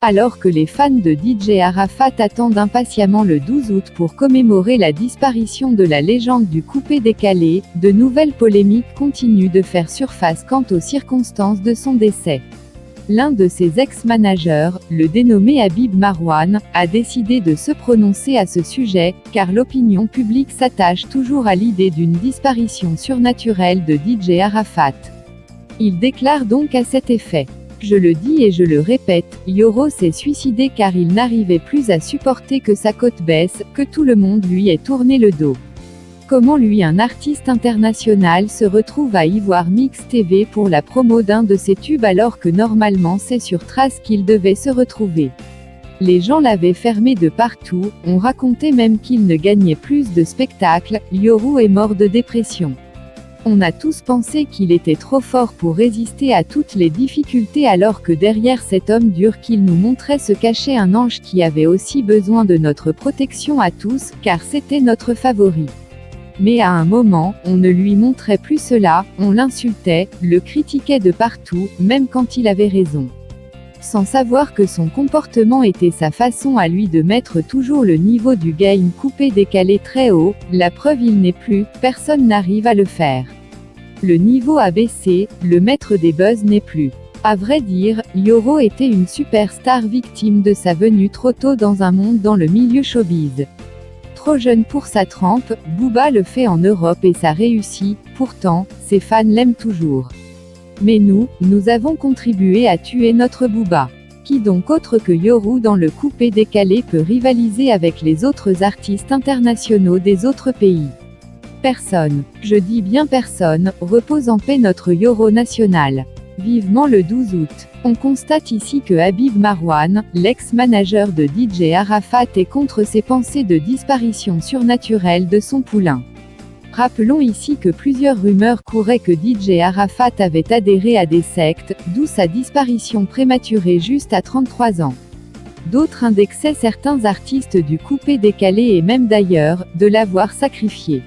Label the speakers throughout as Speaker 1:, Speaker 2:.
Speaker 1: Alors que les fans de DJ Arafat attendent impatiemment le 12 août pour commémorer la disparition de la légende du coupé-décalé, de nouvelles polémiques continuent de faire surface quant aux circonstances de son décès. L'un de ses ex-managers, le dénommé Habib Marwan, a décidé de se prononcer à ce sujet, car l'opinion publique s'attache toujours à l'idée d'une disparition surnaturelle de DJ Arafat. Il déclare donc à cet effet: je le dis et je le répète, Yoro s'est suicidé car il n'arrivait plus à supporter que sa cote baisse, que tout le monde lui ait tourné le dos. Comment lui, un artiste international, se retrouve à Ivoire Mix TV pour la promo d'un de ses tubes alors que normalement c'est sur Trace qu'il devait se retrouver. Les gens l'avaient fermé de partout, on racontait même qu'il ne gagnait plus de spectacles, Yoro est mort de dépression. On a tous pensé qu'il était trop fort pour résister à toutes les difficultés alors que derrière cet homme dur qu'il nous montrait se cachait un ange qui avait aussi besoin de notre protection à tous, car c'était notre favori. Mais à un moment, on ne lui montrait plus cela, on l'insultait, le critiquait de partout, même quand il avait raison. Sans savoir que son comportement était sa façon à lui de mettre toujours le niveau du game coupé-décalé très haut, la preuve il n'est plus, personne n'arrive à le faire. Le niveau a baissé, le maître des buzz n'est plus. À vrai dire, Yoro était une superstar victime de sa venue trop tôt dans un monde dans le milieu showbiz. Trop jeune pour sa trempe, Booba le fait en Europe et ça réussit, pourtant, ses fans l'aiment toujours. Mais nous avons contribué à tuer notre Booba. Qui donc autre que Yoro dans le coupé-décalé peut rivaliser avec les autres artistes internationaux des autres pays? Personne, je dis bien personne, repose en paix notre Yoro national. Vivement le 12 août. On constate ici que Habib Marwan, l'ex-manager de DJ Arafat, est contre ces pensées de disparition surnaturelle de son poulain. Rappelons ici que plusieurs rumeurs couraient que DJ Arafat avait adhéré à des sectes, d'où sa disparition prématurée juste à 33 ans. D'autres indexaient certains artistes du coupé-décalé et même d'ailleurs, de l'avoir sacrifié.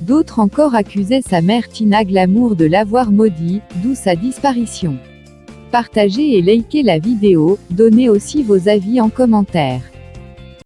Speaker 1: D'autres encore accusaient sa mère Tina Glamour de l'avoir maudit, d'où sa disparition. Partagez et likez la vidéo, donnez aussi vos avis en commentaire.